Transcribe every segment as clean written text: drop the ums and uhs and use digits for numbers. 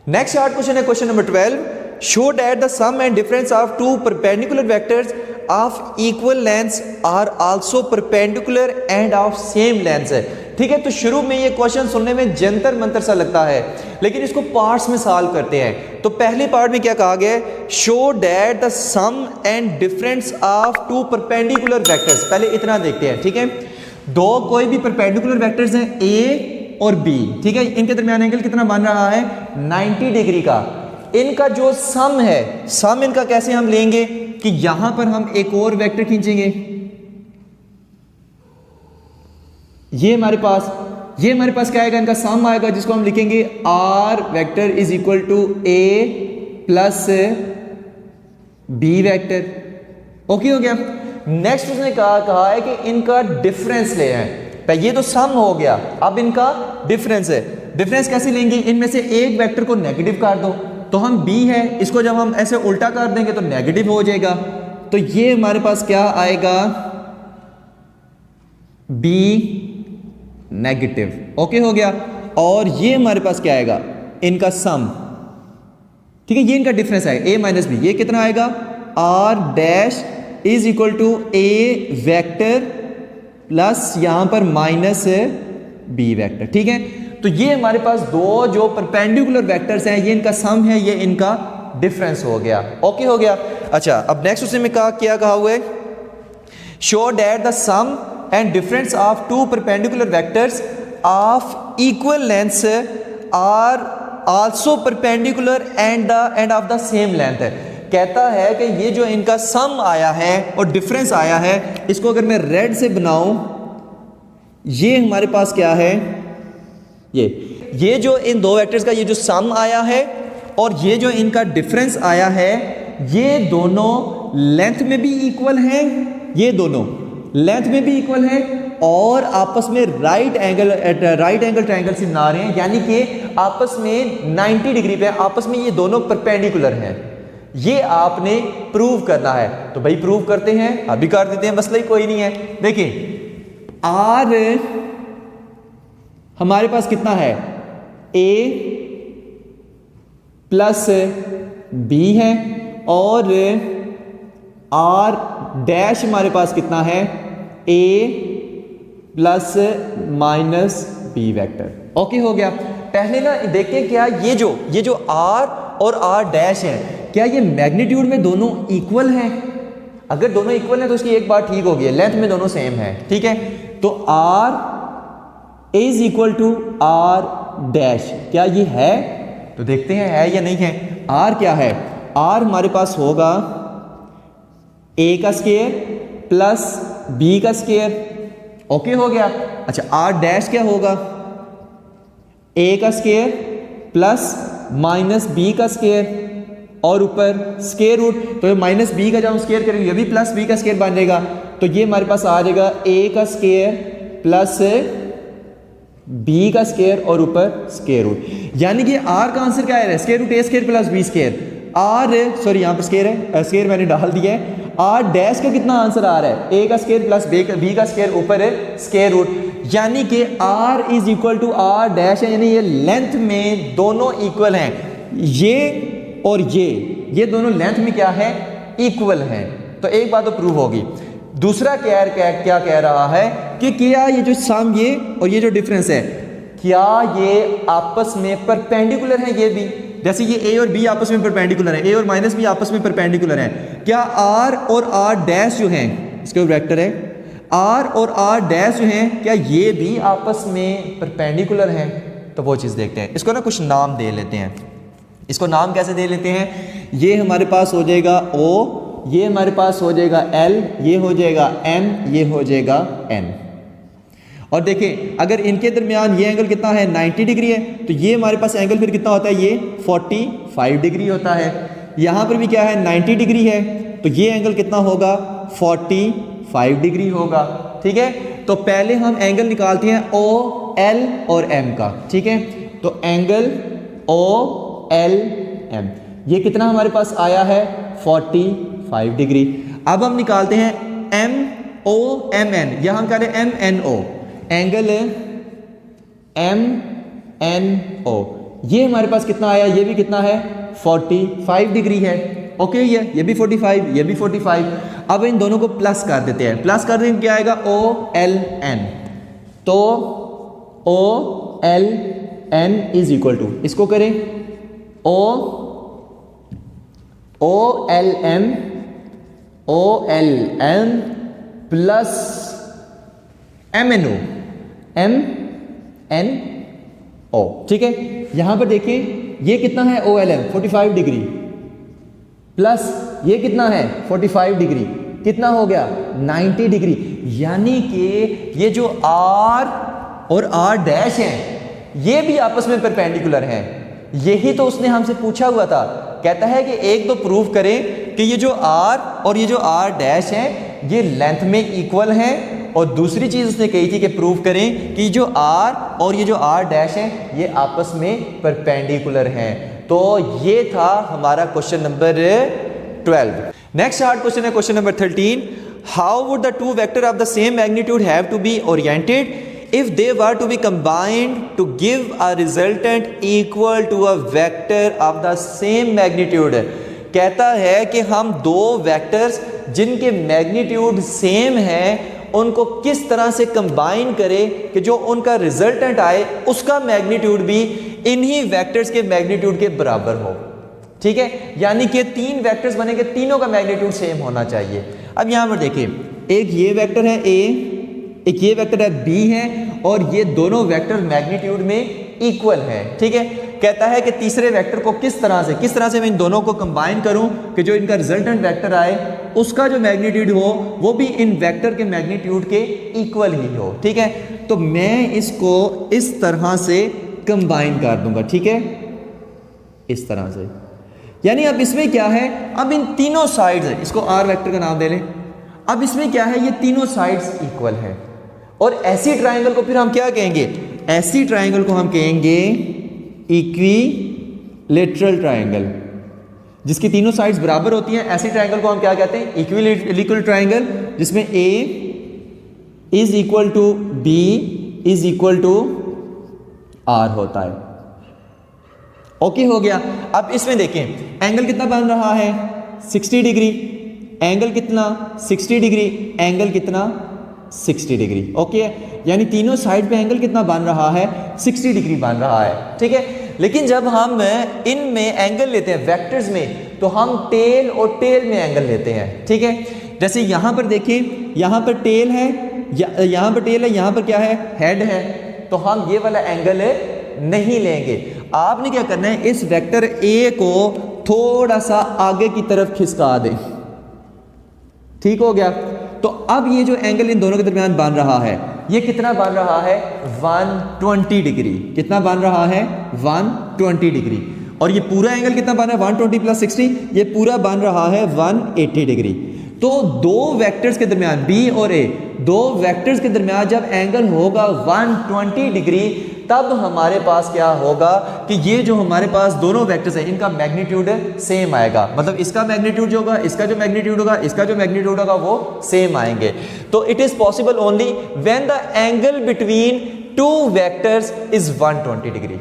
Next hard question है question number 12, show that the sum and difference of two perpendicular vectors of equal lengths are also perpendicular and of same length है। ठीक है, तो शुरू में ये question सुनने में जंतर मंतर सा लगता है, लेकिन इसको पार्ट्स में सॉल्व करते हैं। तो पहले पार्ट में क्या कहा गया है, show that the sum and difference of two perpendicular vectors. पहले इतना देखते हैं। ठीक है, दो कोई भी परपेंडिकुलर वेक्टर्स हैं ए और बी, ठीक है, इनके दरमियान एंगल कितना बन रहा है 90 डिग्री का। इनका जो सम है, सम इनका कैसे हम लेंगे कि यहां पर हम एक और वेक्टर खींचेंगे, ये हमारे पास क्या आएगा, इनका सम आएगा, जिसको हम लिखेंगे R vector is equal to A plus B vector. Okay हो गया। नेक्स्ट उसने कहा है कि इनका डिफरेंस ले आए। ये तो सम हो गया, अब इनका डिफरेंस है। डिफरेंस कैसे लेंगे, इनमें से एक वेक्टर को नेगेटिव कर दो, तो हम b है, इसको जब हम ऐसे उल्टा कर देंगे तो नेगेटिव हो जाएगा। तो ये हमारे पास क्या आएगा, b नेगेटिव। ओके हो गया। और ये हमारे पास क्या आएगा, इनका सम। ठीक है, ये इनका डिफरेंस है a माइनस बी। ये कितना आएगा, r dash is equal to a vector plus यहां पर माइनस बी वेक्टर। ठीक है, तो ये हमारे पास दो जो परपेंडिकुलर वेक्टर्स हैं, ये इनका सम है, ये इनका डिफरेंस हो गया। ओके हो गया। अच्छा, अब नेक्स्ट उसमें क्या कहा हुआ है, show that the sum and difference of two perpendicular vectors of equal lengths are also perpendicular and of the same length है। कहता है कि ये जो इनका सम आया है और डिफरेंस आया है, इसको अगर मैं रेड से बनाऊं, ये हमारे पास क्या है, ये जो इन दो वेक्टर्स का ये जो सम आया है और ये जो इनका डिफरेंस आया है, ये दोनों लेंथ में भी इक्वल हैं, ये दोनों लेंथ में भी इक्वल हैं और आपस में राइट एंगल ट्रायंगल से बना रहे हैं, यानी कि आपस में 90 डिग्री पे आपस में ये दोनों परपेंडिकुलर हैं। ये आपने प्रूव करना है। तो भाई प्रूव करते हैं, अभी कर देते हैं, मसला ही कोई नहीं है। देखिए आर हमारे पास कितना है, a प्लस बी है और r डैश हमारे पास कितना है, a plus minus B vector. Okay हो गया। पहले ना देखते हैं क्या ये जो r और r डैश है, क्या ये मैग्नीट्यूड में दोनों इक्वल हैं। अगर दोनों इक्वल हैं तो उसकी एक बात ठीक होगी, लेंथ में दोनों सेम है। ठीक है, तो r is equal to r dash, क्या ये है, तो देखते हैं है या नहीं है। r क्या है, r हमारे पास होगा a का स्क्वायर प्लस b का स्क्वायर। ओके हो गया। अच्छा, r डैश क्या होगा, a का स्क्वायर प्लस माइनस b का स्क्वायर और ऊपर स्क्वायर रूट, तो माइनस बी का जब हम स्क्वायर करेंगे ये भी प्लस बी का स्क्वायर बन जाएगा, तो ये हमारे पास आ जाएगा a का स्क्वायर प्लस b का स्क्वायर और ऊपर स्क्वायर रूट। यानी कि r का आंसर क्या है, square root a square plus b square. r sorry यहाँ पर स्क्वायर है, स्क्वायर मैंने डाल दिया है। r डैश का कितना आंसर आ रहा है, a का स्क्वायर प्लस b का स्क्वायर ऊपर स्क्वायर रूट, यानी कि r is equal to r dash है, यानी ये लेंथ में दोनों इक्वल हैं। ये और ये दोनों लेंथ में क्या है, इक्वल हैं। तो एक बात तो प्रूव होगी। दूसरा क्या कह रहा है कि क्या ये जो सम ये और ये जो डिफरेंस है, क्या ये आपस में परपेंडिकुलर है। ये भी जैसे ये a और b आपस में परपेंडिकुलर है, a और माइनस b आपस में परपेंडिकुलर है, क्या r और r डैश जो हैं, इसके वेक्टर है, r और r डैश जो हैं, क्या ये भी आपस में परपेंडिकुलर हैं। तो वो चीज़ देखते हैं। इसको ना कुछ नाम दे लेते हैं। इसको नाम कैसे दे लेते हैं, ये हमारे पास हो जाएगा O, ये हमारे पास हो जाएगा L, ये हो जाएगा M, ये हो जाएगा N। और देखें अगर इनके दरमियान ये एंगल कितना है 90 डिग्री है, तो ये हमारे पास एंगल फिर कितना होता है, ये 45 डिग्री होता है। यहाँ पर भी क्या है 90 डिग्री है, तो ये एंगल कितना होगा 45 डिग्री होगा। ठीक है, तो पहले हम एंगल निकालते हैं O, L और M का। ठीक है, तो एंगल O L M ये कितना हमारे पास आया है 45 डिग्री। अब हम निकालते हैं M O M N, या हम कह रहे हैं M N O, angle M N O ये हमारे पास कितना आया, ये भी कितना है 45 डिग्री है। ओके, ये भी 45, ये भी 45। अब इन दोनों को प्लस कर देते हैं, प्लस कर देंगे क्या आएगा OLN। तो OLN इज इक्वल टू, इसको करें OLN प्लस MNO, ठीक है। यहां पर देखिए ये कितना है OLN 45 डिग्री प्लस ये कितना है 45 डिग्री, कितना हो गया 90 डिग्री। यानी कि ये जो R और R डैश है ये भी आपस में परपेंडिकुलर हैं। यही तो उसने हमसे पूछा हुआ था, कहता है कि एक तो प्रूव करें कि ये जो R और ये जो R डैश है ये लेंथ में इक्वल हैं, और दूसरी चीज उसने कही थी कि प्रूव करें कि जो R और ये जो R डैश है ये आपस में परपेंडिकुलर हैं। तो ये था हमारा question number 12। Next hard question है question number 13। How would the two vector of the same magnitude have to be oriented if they were to be combined to give a resultant equal to a vector of the same magnitude। कहता है कि हम दो vectors जिनके magnitude same है उनको किस तरह से कंबाइन करें कि जो उनका रिजल्टेंट आए उसका मैग्नीट्यूड भी इन्हीं वेक्टर्स के मैग्नीट्यूड के बराबर हो। ठीक है, यानी कि तीन वेक्टर्स बनेंगे, तीनों का मैग्नीट्यूड सेम होना चाहिए। अब यहां पर देखिए, एक ये वेक्टर है A, एक ये वेक्टर है B है, और ये दोनों वेक्टर मैग्नीट्यूड में इक्वल हैं। ठीक है, कहता है कि तीसरे वेक्टर को किस तरह से मैं इन दोनों को कंबाइन करूं कि जो इनका रिजल्टेंट वेक्टर आए उसका जो मैग्नीट्यूड हो वो भी इन वेक्टर के मैग्नीट्यूड के इक्वल ही हो। ठीक है, तो मैं इसको इस तरह से कंबाइन कर दूंगा। ठीक है, इस तरह से, यानी अब इसमें क्या है, अब इन तीनों साइड्स, इसको R वेक्टर का नाम दे लें। अब इसमें क्या है, ये तीनों साइड्स इक्वल हैं, और ऐसी ट्राइंगल को फिर हम क्या कहेंगे, ऐसी ट्राइंगल को हम कहेंगे इक्विलेटरल ट्राइंगल, जिसकी तीनों साइड्स बराबर होती हैं। ऐसी ट्राइंगल को हम क्या कहते हैं, इक्विलेटरल ट्राइंगल, जिसमें A is equal to B is equal to R होता है। ओके, हो गया। अब इसमें देखें एंगल कितना बन रहा है 60 डिग्री, एंगल कितना 60 डिग्री, एंगल कितना 60 डिग्री। ओके, यानी तीनों साइड पे एंगल कितना बन रहा है 60 डिग्री बन रहा है। ठीक है, लेकिन जब हम इनमें एंगल लेते हैं वेक्टर्स में, तो हम टेल और टेल में एंगल लेते हैं। ठीक है, जैसे यहां पर देखिए, यहां पर टेल है, यहां पर टेल है, यहां पर क्या है, हेड है, तो हम ये वाला एंगल नहीं लेंगे। आपने क्या करना है, इस वेक्टर A को थोड़ा सा आगे की तरफ खिसका दें। ठीक हो गया, तो अब ये जो एंगल इन दोनों के दरमियान बन रहा है, ये कितना बन रहा है 120 डिग्री। कितना बन रहा है 120 डिग्री। और ये पूरा एंगल कितना बन रहा है 120 प्लस 60, ये पूरा बन रहा है 180 डिग्री। तो दो वेक्टर्स के दरमियान B और A, दो वेक्टर्स के दरमियान जब एंगल होगा 120 डिग्री, तब हमारे पास क्या होगा कि ये जो हमारे पास दोनों वेक्टर्स हैं इनका मैग्नीट्यूड सेम आएगा। मतलब इसका मैग्नीट्यूड जो होगा, इसका जो मैग्नीट्यूड होगा, इसका जो मैग्नीट्यूड होगा, वो सेम आएंगे। तो it is possible only when the angle between two vectors is 120 degree.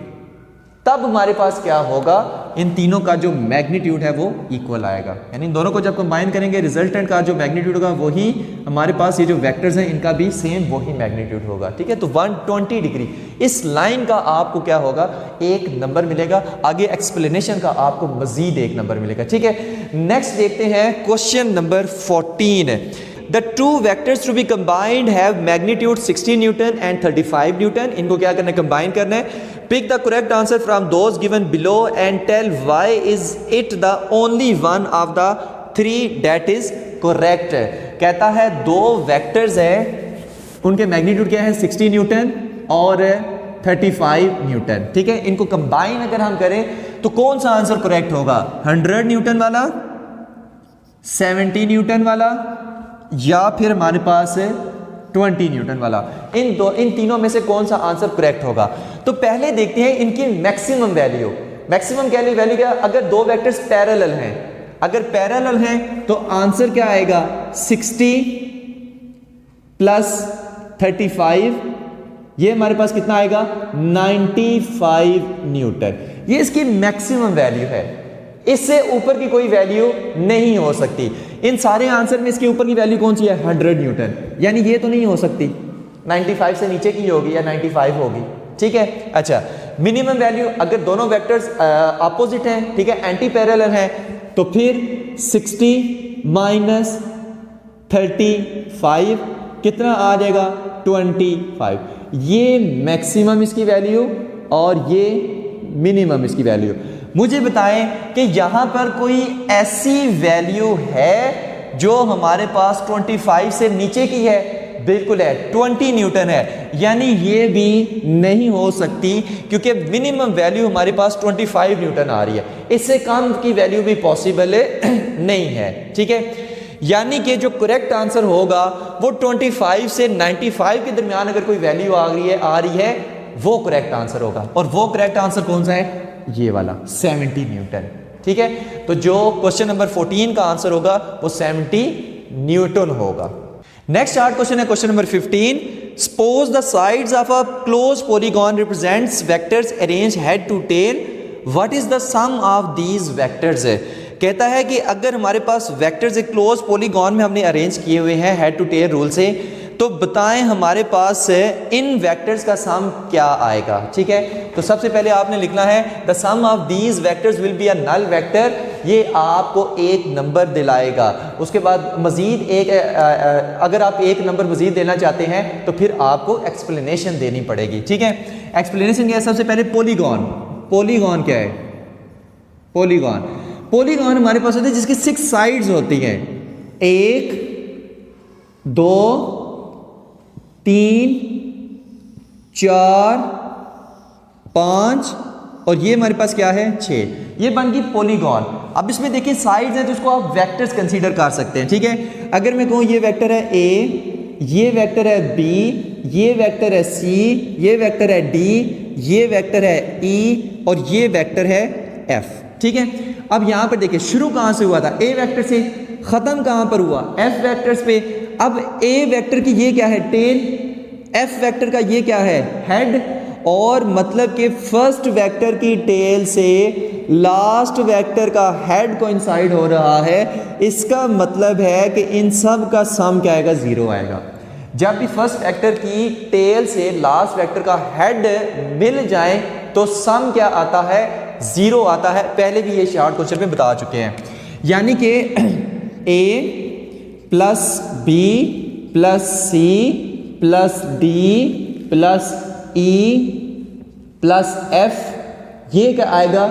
तब हमारे पास क्या होगा, इन तीनों का जो मैग्नीट्यूड है वो इक्वल आएगा। यानी इन दोनों को जब कंबाइन करेंगे, रिजल्टेंट का जो मैग्नीट्यूड होगा वही हमारे पास, ये जो वेक्टर्स हैं इनका भी सेम वही मैग्नीट्यूड होगा। ठीक है, तो 120 डिग्री इस लाइन का आपको क्या होगा, 1 नंबर मिलेगा। आगे एक्सप्लेनेशन का आपको मजीद 1 नंबर मिलेगा। ठीक है, नेक्स्ट देखते हैं question number 14। The two vectors to be combined have magnitude 60 Newton and 35 Newton। इनको क्या करना है, कंबाइन करना है। Pick the correct answer from those given below and tell why is it the only one of the three that is correct। कहता है दो vectors हैं, उनके मैग्नीट्यूड क्या है 60 न्यूटन और 35 न्यूटन। ठीक है, इनको कंबाइन अगर हम करें तो कौन सा आंसर करेक्ट होगा, 100 न्यूटन वाला, 70 न्यूटन वाला, या फिर हमारे पास 20 न्यूटन वाला। इन तीनों में से कौन सा आंसर करेक्ट होगा। तो पहले देखते हैं इनकी मैक्सिमम वैल्यू। मैक्सिमम वैल्यू क्या, अगर दो वेक्टर्स पैरेलल हैं, अगर पैरेलल हैं तो आंसर क्या आएगा 60 प्लस 35 ये हमारे पास कितना आएगा 95 न्यूटन। ये इसकी मैक्सिमम वैल्यू है, इससे ऊपर की कोई वैल्यू नहीं हो सकती। इन सारे आंसर में इसके ऊपर की वैल्यू कौन सी है 100 न्यूटन, यानी ये तो नहीं हो सकती, 95 से नीचे की होगी या 95 होगी, ठीक है। अच्छा, मिनिमम वैल्यू अगर दोनों वेक्टर्स अपोजिट हैं, ठीक है, एंटी पैरेलल हैं, तो फिर 60 माइनस 35 कितना आ जाएगा 25। ये मैक्सिमम इसकी वैल्यू और ये मिनिमम इसकी वैल्यू। मुझे बताएं कि यहां पर कोई ऐसी वैल्यू है जो हमारे पास 25 से नीचे की है? बिल्कुल है, 20 न्यूटन है, यानी ये भी नहीं हो सकती क्योंकि मिनिमम वैल्यू हमारे पास 25 न्यूटन आ रही है, इससे कम की वैल्यू भी पॉसिबल नहीं है, ठीक है। यानी कि जो करेक्ट आंसर होगा वो 25 से 95 के दरमियान अगर कोई वैल्यू आ रही है वो करेक्ट आंसर होगा, और वो करेक्ट आंसर कौन सा है? ये वाला 70 न्यूटन, ठीक है। तो जो क्वेश्चन नंबर 14 का आंसर होगा वो 70 न्यूटन होगा। नेक्स्ट शार्ट क्वेश्चन है question number 15। Suppose the sides of a close polygon represents vectors arrange head to tail, what is the sum of these vectors? कहता है कि अगर हमारे पास वेक्टर्स एक क्लोज पॉलीगॉन में हमने अरेंज किए हुए हैं हेड टू टेल रूल से, तो बताएं हमारे पास इन वेक्टर्स का सम क्या आएगा, ठीक है। तो सबसे पहले आपने लिखना है the sum of these vectors will be a null vector, ये आपको एक नंबर दिलाएगा। उसके बाद मजीद एक अगर आप एक नंबर मजीद देना चाहते हैं तो फिर आपको एक्सप्लेनेशन देनी पड़ेगी, ठीक है। एक्सप्लेनेशन क्या है? सबसे पहले पॉलीगॉन, पॉलीगॉन क्या है? पॉलीगॉन हमारे पास होते हैं जिसकी 6 साइड्स होती हैं, 1 2 3 4 5 और ये हमारे पास क्या है 6, ये बन गई पॉलीगॉन। अब इसमें देखिए साइड्स हैं तो इसको आप वेक्टर्स कंसीडर कर सकते हैं, ठीक है। अगर मैं कहूँ ये वेक्टर है ए, ये वेक्टर है बी, ये वेक्टर है सी, ये वेक्टर है डी, ये वेक्टर है ई और ये वेक्टर है एफ, ठीक है। अब यहां पर देखिए शुरू कहां से हुआ था? ए वेक्टर से, खत्म कहां पर हुआ? एफ वेक्टर्स पे। अब ए वेक्टर की ये क्या है? टेल। एफ वेक्टर का ये क्या है? हेड। और मतलब कि फर्स्ट वेक्टर की टेल से लास्ट वेक्टर का हेड कोइंसाइड हो रहा है, इसका मतलब है कि इन सब का सम क्या आएगा? 0 आएगा। जब भी फर्स्ट वेक्टर की टेल से लास्ट वेक्टर का हेड मिल जाए तो सम क्या आता है? 0 आता है। पहले भी ये शॉर्ट क्वेश्चन में बता चुके हैं। यानी कि A plus B plus C plus D plus E plus F, ये क्या आएगा?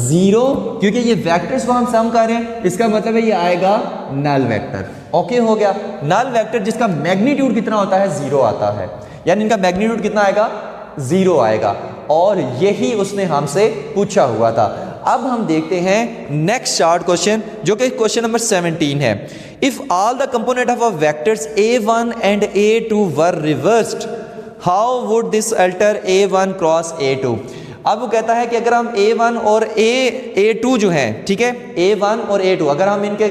0, क्योंकि ये वेक्टर्स को हम सम कर रहे हैं, इसका मतलब है ये आएगा नल वेक्टर। ओके हो गया। नल वेक्टर जिसका मैग्नीट्यूड कितना होता है? 0 आता है, यानी इनका मैग्नीट्यूड कितना आएगा? 0 आएगा। और यही उसने हमसे पूछा हुआ था। अब हम देखते हैं नेक्स्ट शॉर्ट क्वेश्चन जो कि क्वेश्चन नंबर 17 है। If all the component of a vectors a1 and a2 were reversed, how would this alter a1 cross a2? अब वो कहता है कि अगर हम a1 और a2 जो हैं, ठीक है, a1 और a2 अगर हम इनके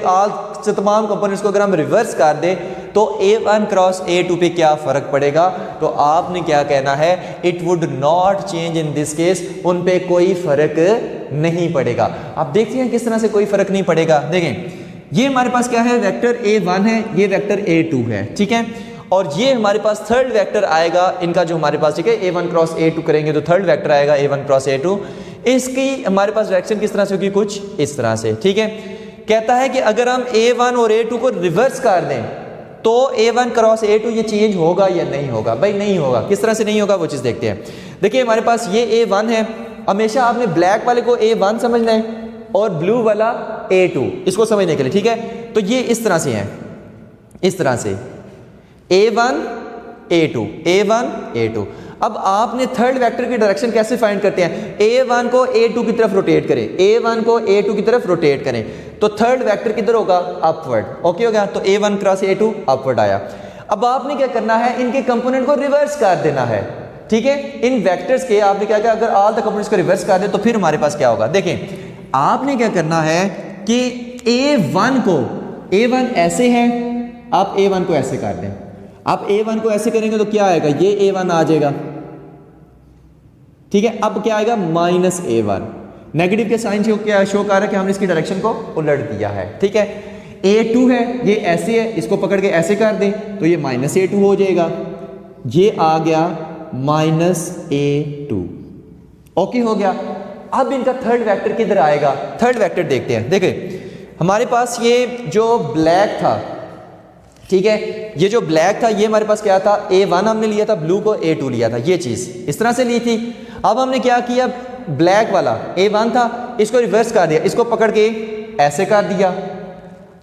तमाम कंपोनेंट्स को अगर हम रिवर्स कर दें तो a1 क्रॉस a2 पे क्या फ़र्क पड़ेगा? तो आपने क्या कहना है? It would not change in this case, उन पे कोई फ़र्क नहीं पड़ेगा। आप देखते हैं किस तरह से कोई फ़र्क नहीं पड़ेगा। देखें ये हमारे पास क्या है? वेक्टर a1 है, ये वेक्टर a2 है, ठीक है। और ये हमारे पास थर्ड वेक्टर आएगा इनका जो हमारे पास, ठीक है, a1 क्रॉस a2 करेंगे तो थर्ड वेक्टर आएगा a1 क्रॉस a2। इसकी हमारे पास डायरेक्शन किस तरह से होगी? कुछ इस तरह से, ठीक है। कहता है कि अगर हम a1 और a2 को रिवर्स कर दें तो a1 क्रॉस a2 ये चेंज होगा या नहीं होगा? भाई नहीं होगा। किस तरह से नहीं होगा वो चीज़ देखते हैं। देखिए हमारे पास ये a1 है, हमेशा आपने ब्लैक वाले को a1 समझना है और ब्लू वाला a2, इसको समझने के लिए, ठीक है। तो ये इस तरह से है, इस तरह से a1 a2 a1 a2। अब आपने थर्ड वेक्टर की डायरेक्शन कैसे फाइंड करते हैं? a1 को a2 की तरफ रोटेट करें, a1 को a2 की तरफ रोटेट करें तो थर्ड वेक्टर किधर होगा? अपवर्ड। ओके हो गया। तो a1 क्रॉस a2 अपवर्ड आया। अब आपने क्या करना है? इनके कंपोनेंट को रिवर्स कर देना है, ठीक है। इन वेक्टर्स के आपने क्या किया? अगर ऑल द कंपोनेंट्स को रिवर्स कर दे तो फिर हमारे पास क्या होगा? देखें आपने क्या करना है कि a1 को, a1 ऐसे है, आप a1 को ऐसे कर दें। आप a1 को ऐसे करेंगे तो क्या आएगा? ये a1 आ जाएगा, ठीक है, अब क्या आएगा माइनस A1, नेगेटिव के साइन शो क्या शो कर रहा है कि हमने इसकी डायरेक्शन को उलट दिया है। ठीक है, A2 है, ये ऐसे है, इसको पकड़ के ऐसे कर दें तो ये माइनस A2 हो जाएगा, ये आ गया माइनस A2। ओके हो गया। अब इनका थर्ड वेक्टर किधर आएगा, थर्ड वेक्टर देखते हैं। देखिए हमारे पास ये जो ब्लैक था, ठीक है, ये जो ब्लैक था ये हमारे पास क्या था, A1 हमने लिया था, ब्लू को A2 लिया था, ये चीज़ इस तरह से ली थी। अब हमने क्या किया, ब्लैक वाला A1 था, इसको रिवर्स कर दिया, इसको पकड़ के ऐसे कर दिया,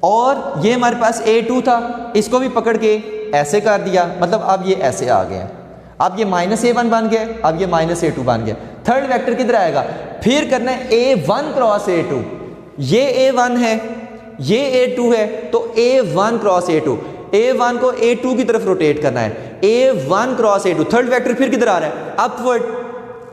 और ये हमारे पास A2 था, इसको भी पकड़ के ऐसे कर दिया, मतलब अब ये ऐसे आ गया, अब ये माइनस A1 बन गया, अब ये माइनस A2 बन गया। थर्ड वेक्टर किधर आएगा, फिर करना है A1 क्रॉस A2, ये A1 है, ये A2 है, तो A1 क्रॉस A2, A1 को A2 की तरफ रोटेट करना है, A1 cross A2। Third vector फिर किधर आ रहा है, अपवर्ड,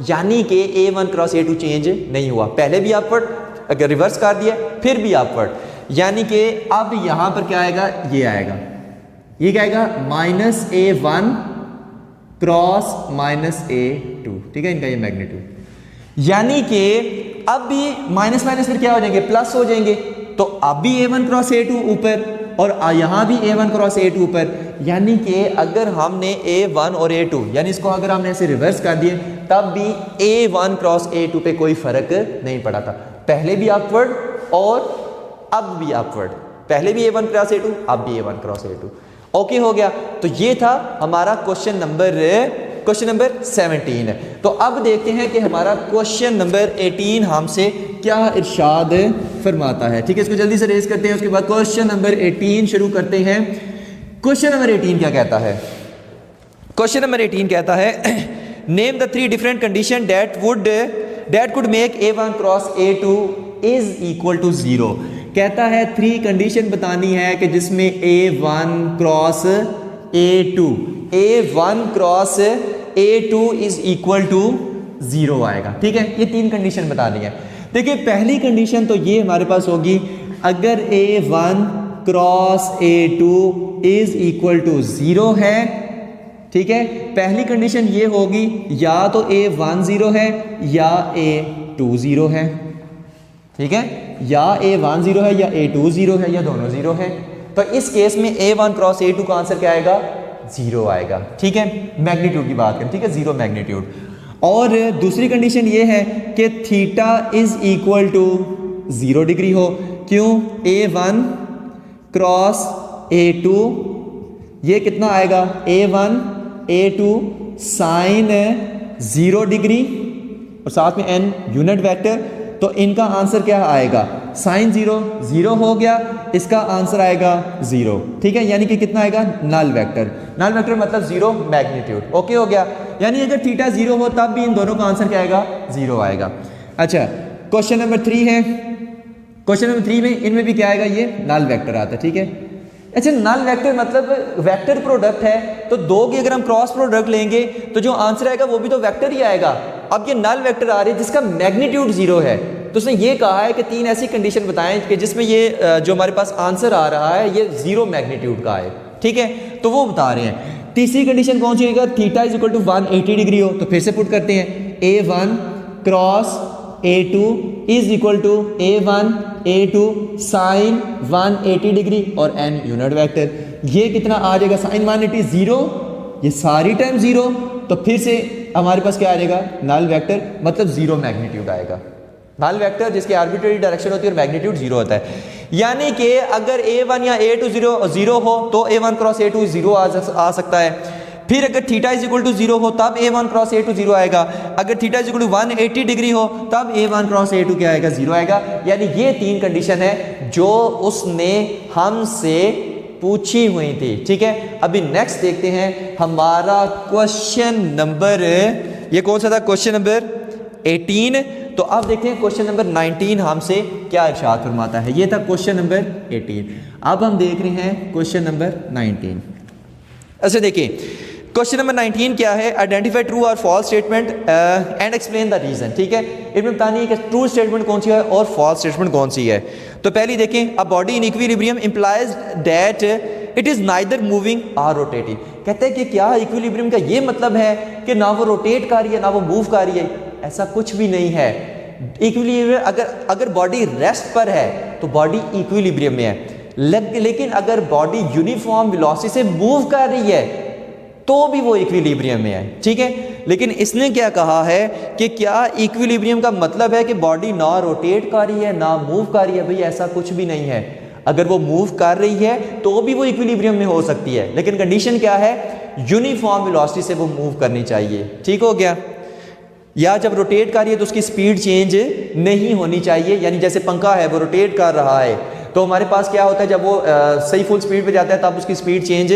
यानी कि A1 क्रॉस A2 चेंज नहीं हुआ, पहले भी अपवर्ड, अगर रिवर्स कर दिया फिर भी अपवर्ड, यानी कि अब यहां पर क्या आएगा, ये आएगा, ये क्या आएगा, minus A1 cross minus A2। ठीक है, इनका ये मैग्नीट्यूड, यानी कि अब भी माइनस माइनस फिर क्या हो जाएंगे, प्लस हो जाएंगे, तो अब भी A1 क्रॉस A2 ऊपर, और यहां भी A1 क्रॉस A2 ऊपर, यानी कि अगर हमने A1 और A2 यानी इसको अगर हमने ऐसे रिवर्स कर दिए तब भी A1 क्रॉस A2 पे कोई फर्क नहीं पड़ा था, पहले भी अपवर्ड और अब भी अपवर्ड, पहले भी A1 क्रॉस A2, अब भी A1 क्रॉस A2। ओके हो गया। तो ये था हमारा क्वेश्चन नंबर 17। तो अब देखते हैं कि हमारा क्वेश्चन नंबर 18 हमसे क्या इरशाद फरमाता है। ठीक है, इसको जल्दी से रेज करते हैं, उसके बाद क्वेश्चन नंबर 18 शुरू करते हैं। क्वेश्चन नंबर 18 क्या कहता है, क्वेश्चन नंबर 18 कहता है name the 3 different condition that could make A1 cross A2 is equal to 0। कहता है 3 कंडीशन बतानी है कि जिसमें A1 cross A1 cross A2 is equal to 0 आएगा। ठीक है, ये 3 कंडीशन बतानी है। देखिए पहली कंडीशन तो ये हमारे पास होगी, अगर A1 cross A2 is equal to 0 है, ठीक है, पहली कंडीशन ये होगी या तो A1 0 है या A2 0 है। ठीक है, या A1 0 है या A2 0 है या दोनों 0 है। तो इस केस में A1 क्रॉस A2 का आंसर क्या आएगा, 0 आएगा। ठीक है, मैग्नीट्यूड की बात करें, ठीक है, 0 मैग्नीट्यूड। और दूसरी कंडीशन ये है कि theta is equal to 0 degree हो। क्यों, A1 क्रॉस A2 ये कितना आएगा, A1 A2 साइन 0 डिग्री और साथ में n यूनिट वेक्टर, तो इनका आंसर क्या आएगा, साइन 0 हो गया, इसका आंसर आएगा 0। ठीक है, यानी कि कितना आएगा, नल वेक्टर। नल वेक्टर मतलब 0 मैग्नीट्यूड। ओके हो गया, यानी अगर थीटा 0 हो तब भी इन दोनों का आंसर क्या आएगा, 0 आएगा। अच्छा, क्वेश्चन नंबर 3 है। क्वेश्चन नंबर 3 में इनमें भी क्या आएगा, ये नल वेक्टर आता है। ठीक है, अच्छा, नल वेक्टर मतलब वेक्टर प्रोडक्ट है, तो दो की अगर हम क्रॉस प्रोडक्ट लेंगे तो जो आंसर आएगा वो भी तो वेक्टर ही आएगा। अब ये नल वेक्टर आ रही है जिसका मैग्नीट्यूड 0 है, तो उसने ये कहा है कि 3 ऐसी कंडीशन बताएं कि जिसमें ये जो हमारे पास आंसर आ रहा है ये 0 मैग्नीट्यूड का है। ठीक है, तो वो बता रहे हैं। तीसरी कंडीशन कौन सी होगा, theta is equal to 180 degree हो। तो फिर से पुट करते हैं, A1 cross A2 is equal to A1 A2 sine 180 degree और n यूनिट वेक्टर। ये कितना आ जाएगा, साइन 180 0, ये सारी टाइम 0, तो फिर से हमारे पास क्या आ जाएगा, नल वेक्टर, मतलब 0 मैग्नीट्यूड आएगा। नल वेक्टर जिसकी आर्बिट्रेरी डायरेक्शन होती है और मैग्नीट्यूड 0 होता है, यानी कि अगर A1 या A2 0 हो तो A1 क्रॉस A2 0 आ सकता है। फिर अगर थीटा इज इक्वल टू 0 हो तब A1 क्रॉस A2 0 आएगा। अगर theta is equal to 180 degree हो तब A1 क्रॉस A2 क्या आएगा, 0 आएगा। यानी ये 3 कंडीशन है जो उसने हमसे पूछी हुई थी। ठीक है, अभी नेक्स्ट देखते हैं हमारा क्वेश्चन नंबर, ये कौन सा था, क्वेश्चन नंबर 18। तो अब देखते हैं क्वेश्चन नंबर 19 हमसे क्या इरशाद फरमाता है। ये था क्वेश्चन नंबर 18। अब हम देख रहे हैं क्वेश्चन नंबर 19। अच्छा देखिए, क्वेश्चन नंबर 19 क्या है, आइडेंटिफाई ट्रू और false statement and explain the reason. ठीक है, इसमें बतानी है कि ट्रू स्टेटमेंट कौन सी है और फॉल्स स्टेटमेंट कौन सी है। तो पहली देखें, a body in equilibrium implies that it is neither moving और रोटेटिंग। कहते हैं कि क्या इक्विलिब्रियम का ये मतलब है कि ना वो रोटेट कर रही है ना वो मूव कर रही है। ऐसा कुछ भी नहीं है। इक्विलिब्रियम अगर बॉडी रेस्ट पर है तो बॉडी इक्विलिब्रियम में है, लेकिन अगर बॉडी यूनिफॉर्म वेलोसिटी से मूव कर रही है तो भी वो इक्विलिब्रियम में है, ठीक है। लेकिन इसने क्या कहा है कि क्या इक्विलिब्रियम का मतलब है कि बॉडी ना रोटेट कर रही है ना मूव कर रही है? भाई ऐसा कुछ भी नहीं है। अगर वो मूव कर रही है तो भी वो इक्विलिब्रियम में हो सकती है, लेकिन कंडीशन क्या है? यूनिफॉर्म वेलोसिटी से वो मूव करनी चाहिए, ठीक हो गया। या जब रोटेट कर रही है तो उसकी स्पीड चेंज नहीं होनी चाहिए, यानी जैसे पंखा है वो रोटेट कर रहा है तो हमारे पास क्या होता है, जब वो सही फुल स्पीड पे जाता है तब उसकी स्पीड चेंज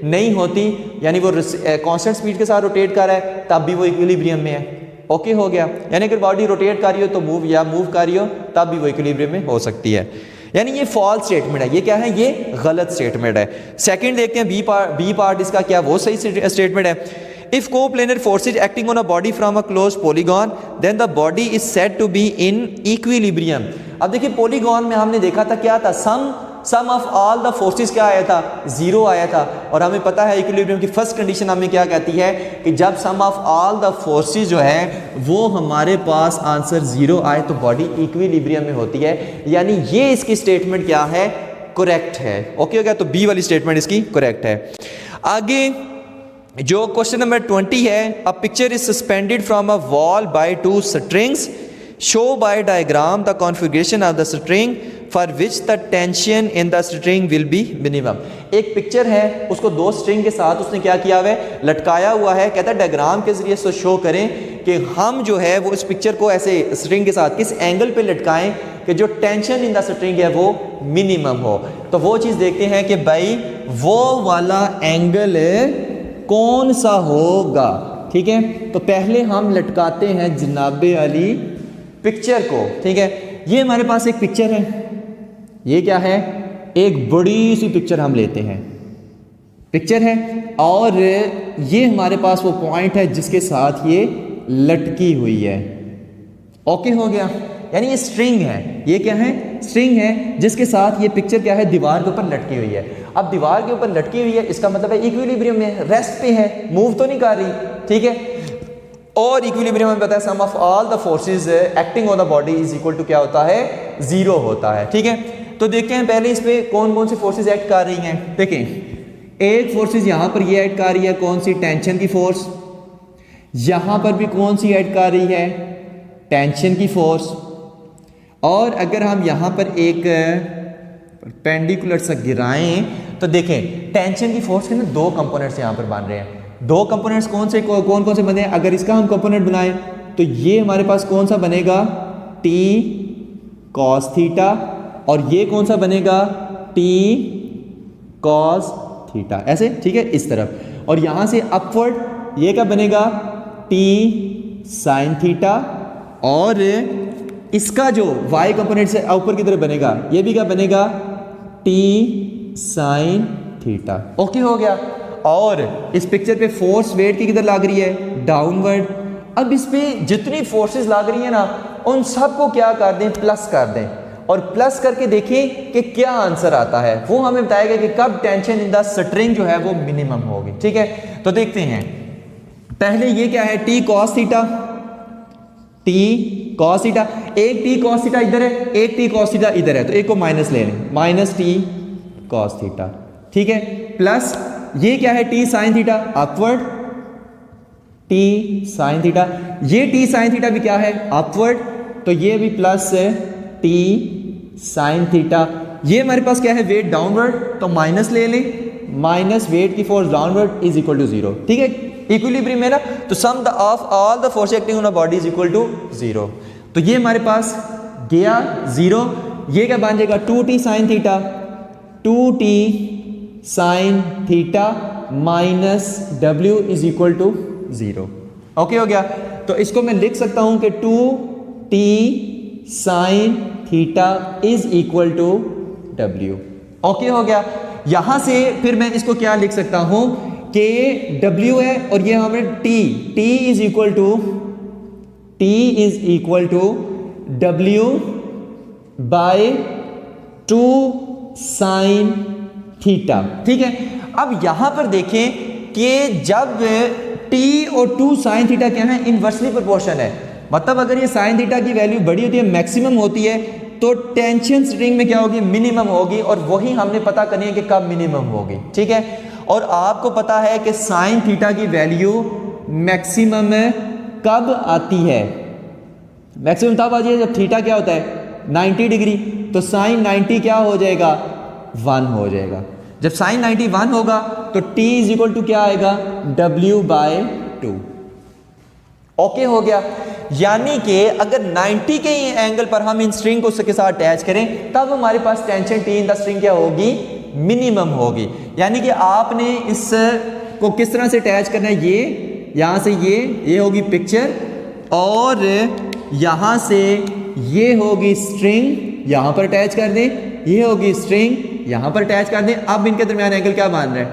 नहीं होती, यानी वो कांस्टेंट स्पीड के साथ रोटेट कर रहा है तब भी वो इक्विलिब्रियम में है। ओके हो गया। यानी अगर बॉडी रोटेट कर रही हो तो मूव कर रही हो तब भी वो इक्विलिब्रियम में हो सकती है। यानी ये फॉल्स स्टेटमेंट है। ये क्या है? ये गलत स्टेटमेंट है। सेकंड देखते हैं बी पार्ट इसका क्या, वो सही स्टेटमेंट है। If coplanar forces acting on a body from a closed polygon, then the body is said to be in equilibrium. अब देखिए पॉलीगॉन में हमने देखा था क्या था, सम ऑफ ऑल द फोर्सेस क्या आया था? जीरो आया था। और हमें पता है इक्विलिब्रियम की फर्स्ट कंडीशन हमें क्या कहती है कि जब सम ऑफ ऑल द फोर्सेस जो है वो हमारे पास आंसर जीरो आए तो बॉडी इक्विलिब्रियम में होती है। यानी ये इसकी स्टेटमेंट क्या है? करेक्ट है। ओके हो गया। तो बी वाली स्टेटमेंट इसकी करेक्ट है। आगे जो क्वेश्चन नंबर 20 है, a picture is suspended from a wall by two strings, show by diagram the configuration of the string for which the tension in the string will be minimum. एक picture है, उसको दो string के साथ उसने क्या किया हुआ है? लटकाया हुआ है। कहता है डायग्राम के जरिए से शो करें कि हम जो है वो इस पिक्चर को ऐसे स्ट्रिंग के साथ किस एंगल पे लटकाएं कि जो टेंशन इन द स्ट्रिंग है वो मिनिमम हो। तो वो चीज़ देखते हैं कि भाई वो वाला एंगल कौन सा होगा, ठीक है। तो पहले हम लटकाते हैं जनाबे अली पिक्चर को, ठीक है। ये हमारे पास एक पिक्चर है, ये क्या है? एक बड़ी सी पिक्चर हम लेते हैं, पिक्चर है और ये हमारे पास वो पॉइंट है जिसके साथ ये लटकी हुई है। ओके हो गया। यानी ये स्ट्रिंग है, ये क्या है? स्ट्रिंग है जिसके साथ ये पिक्चर क्या है? दीवार के ऊपर लटकी हुई है। अब दीवार के ऊपर लटकी हुई है, इसका मतलब है इक्विलिब्रियम में, रेस्ट पे है, मूव तो नहीं कर रही, ठीक है। और इक्विलिब्रियम में पता है sum of all the forces acting on the body is equal to क्या होता है? जीरो होता है, ठीक है। तो देखते हैं पहले इस पे कौन कौन सी फोर्सेस एक्ट कर रही हैं। देखें, एक फोर्सेस यहां पर ये एक्ट कर रही है, कौन सी? टेंशन की फोर्स। यहां पर भी कौन सी एक्ट कर रही है? टेंशन की फोर्स। और अगर हम यहां पर एक परपेंडिकुलर सा गिराएं तो देखें टेंशन की फोर्स के ना दो कंपोनेंट्स यहां पर बन रहे हैं। दो कंपोनेंट्स कौन कौन से बने हैं? अगर इसका हम कंपोनेंट बनाएं तो ये हमारे पास कौन सा बनेगा? T cos theta. और ये कौन सा बनेगा? टी कॉस थीटा, ऐसे, ठीक है, इस तरफ। और यहां से अपवर्ड ये क्या बनेगा? T sine theta. और इसका जो y कंपोनेंट से ऊपर की तरफ बनेगा ये भी क्या बनेगा? T sine theta. ओके हो गया। और इस पिक्चर पे फोर्स वेट की किधर लग रही है? डाउनवर्ड। अब इस पे जितनी फोर्सेस लग रही है ना उन सबको क्या कर दें? प्लस कर दें। और प्लस करके देखें कि क्या आंसर आता है। वो हमें बताएगा कि कब टेंशन इन द स्ट्रिंग जो है वो मिनिमम होगी, ठीक है। तो देखते हैं पहले ये क्या है? T cos theta, T cos theta. एक टी कॉस थीटा इधर है, एक टी कॉस थीटा इधर है, तो एक को माइनस ले लें, माइनस टी कॉस थीटा, ठीक है। प्लस ये क्या है? T sine theta, upward T sine theta. ये टी साइन थीटा भी क्या है? अपवर्ड, तो ये भी प्लस टी साइन थीटा। ये हमारे पास क्या है? वेट डाउनवर्ड, तो माइनस ले लें, माइनस वेट की force downward is equal to zero, ठीक है। इक्विलिब्रियम में ना, तो sum of all the force acting on a body is equal to zero. तो ये हमारे पास गया जीरो। ये क्या बन जाएगा? 2t sine theta, 2t sine theta minus w is equal to zero. Okay हो गया। तो इसको मैं लिख सकता हूं कि 2t sine theta is equal to w। Okay हो गया। यहां से फिर मैं इसको क्या लिख सकता हूं कि w है और ये हमें t is equal to w by 2 sine theta, ठीक है। अब यहां पर देखें कि जब t और 2 साइन थीटा क्या है? इनवर्सली प्रोपोर्शन है, मतलब अगर ये साइन थीटा की वैल्यू बड़ी होती है, मैक्सिमम होती है, तो टेंशन स्ट्रिंग में क्या होगी, मिनिमम होगी, और वही हमने पता करनी है कि कब मिनिमम होगी। ठीक है, और आपको पता है कि साइन थीटा की वैल्यू मैक्सिमम कब आती है, मैक्सिमम तब आती है जब थीटा क्या होता है 90 डिग्री, तो साइन 90 क्या हो जाएगा 1 हो जाएगा। जब साइन 90 1 होगा तो t इज इक्वल टू क्या आएगा w/2। ओके हो गया, यानी कि अगर 90 के एंगल पर हम इन स्ट्रिंग को उसके साथ अटैच करें तब हमारे पास tension T in the string क्या होगी, मिनिमम होगी। यानी कि आपने इस को किस तरह से अटैच करना है, ये यहां से ये होगी पिक्चर, और यहां से ये होगी स्ट्रिंग, यहां पर अटैच कर दें, ये होगी स्ट्रिंग, यहां पर अटैच कर दें। अब इनके दरमियान एंगल क्या मान रहे हैं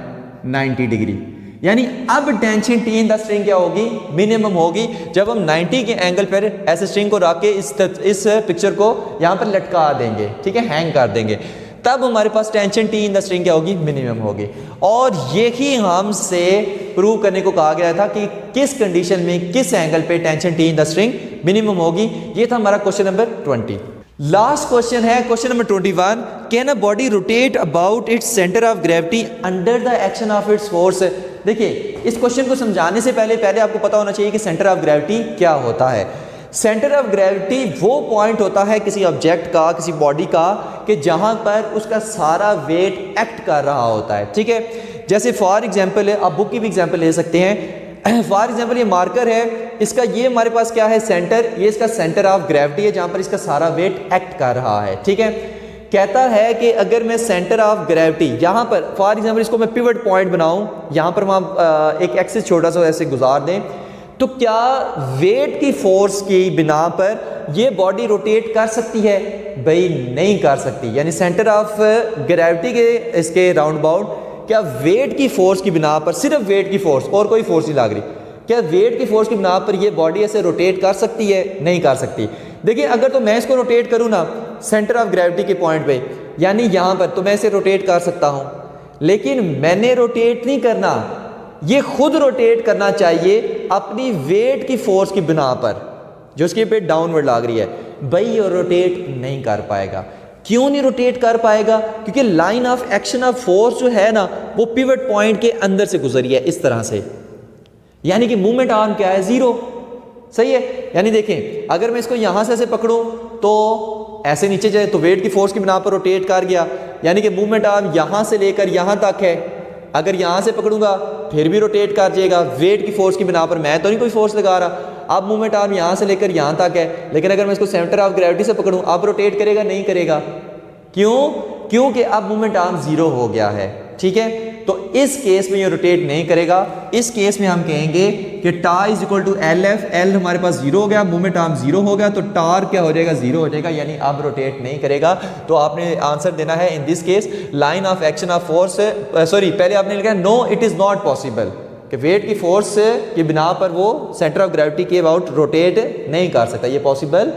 90 डिग्री, यानी अब tension T in the string क्या होगी, मिनिमम होगी। जब हम 90 के एंगल पर ऐसे स्ट्रिंग को रख के इस पिक्चर को यहां पर लटका देंगे, ठीक है, हैंग कर देंगे, तब हमारे पास tension T in the string क्या होगी, मिनिमम होगी। और यही हमसे प्रूव करने को कहा गया था कि किस कंडीशन में किस एंगल पे tension T in the string minimum होगी। ये था हमारा क्वेश्चन नंबर 20। लास्ट क्वेश्चन है question number 21, can a body rotate about its centre of gravity under the action of its force. देखिए, इस क्वेश्चन को समझाने से पहले आपको पता होना चाहिए कि सेंटर ऑफ ग्रेविटी क्या होता है। सेंटर ऑफ ग्रेविटी वो पॉइंट होता है किसी ऑब्जेक्ट का, किसी बॉडी का, कि जहां पर उसका सारा वेट एक्ट कर रहा होता है। ठीक है, जैसे फॉर एग्जांपल है, आप बुक की भी एग्जांपल ले सकते हैं। फॉर एग्जांपल ये मार्कर है, इसका ये हमारे पास क्या है सेंटर, ये इसका सेंटर ऑफ ग्रेविटी है जहां पर इसका सारा वेट एक्ट कर रहा है। ठीक है, कहता है कि अगर मैं सेंटर ऑफ ग्रेविटी यहां पर फॉर एग्जांपल इसको मैं पिवट पॉइंट बनाऊं, यहां पर हम एक एक्सिस छोटा सा ऐसे गुजार दें, तो क्या वेट की फोर्स की बिना पर ये बॉडी रोटेट कर सकती है? भाई नहीं कर सकती। यानी सेंटर ऑफ ग्रेविटी के इसके राउंड अबाउट क्या वेट की फोर्स की बिना पर, सिर्फ वेट की फोर्स और कोई फोर्स नहीं लग रही, क्या वेट की फोर्स की बिना पर ये बॉडी ऐसे रोटेट कर सकती है? नहीं कर सकती। देखिए, अगर तो मैं इसको रोटेट करूँ ना सेंटर ऑफ ग्रेविटी के पॉइंट पे, यानी यहाँ पर, तो मैं इसे रोटेट कर सकता हूँ, लेकिन मैंने रोटेट नहीं करना, ये खुद रोटेट करना चाहिए अपनी वेट की फोर्स की बिना पर जो उसके पे डाउनवर्ड लग रही है। भाई ये रोटेट नहीं कर पाएगा। क्यों नहीं रोटेट कर पाएगा? क्योंकि line of action of force जो है ना वो पिवट पॉइंट के अंदर से गुजरी है इस तरह से, यानी कि मूवमेंट आर्म क्या है, जीरो। सही है, यानी देखें अगर मैं इसको यहां से ऐसे पकड़ूं तो ऐसे नीचे जाए तो वेट की फोर्स की बिना पर रोटेट कर गया, यानी कि मूवमेंट आर्म यहां से लेकर यहां तक है। अगर यहां से पकड़ूंगा फिर भी रोटेट कर जाएगा, वेट की फोर्स की बिना पर, मैं तो नहीं कोई फोर्स लगा रहा। अब मूवमेंट आर्म यहां से लेकर यहां तक है, लेकिन अगर मैं इसको सेंटर ऑफ ग्रेविटी से पकड़ूं अब रोटेट करेगा? नहीं करेगा। क्यों? क्योंकि अब मूवमेंट आर्म जीरो हो गया है। ठीक है, तो इस केस में ये रोटेट नहीं करेगा। इस केस में हम कहेंगे कि टा is equal to L F, L हमारे पास जीरो हो गया, मूवमेंट आर्म जीरो हो गया, तो टार क्या हो जाएगा, जीरो हो जाएगा, यानी अब रोटेट नहीं करेगा। तो आपने आंसर देना है in this case line of action of force, sorry पहले आपने लिखा no it is not possible, कि वेट की फोर्स की बिना पर वो सेंटर ऑफ ग्रेविटी के अबाउट रोटेट नहीं कर सकता, ये पॉसिबल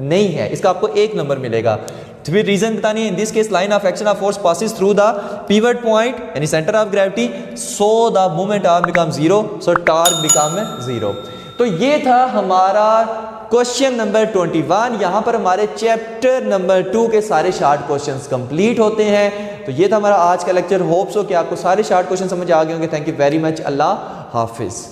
नहीं है। इसका आपको 1 नंबर मिलेगा। तो फिर रीजन बतानी है, in this case line of action of force passes through the pivot point यानी centre of gravity, so the movement arm become zero, so torque become zero. तो ये था हमारा क्वेश्चन नंबर 21। यहां पर हमारे चैप्टर नंबर 2 के सारे शॉर्ट क्वेश्चंस कंप्लीट होते हैं। तो ये था हमारा आज का लेक्चर। होप्स हो कि आपको सारे शॉर्ट क्वेश्चन समझ आ गए होंगे। Thank you very much. Allah Hafiz.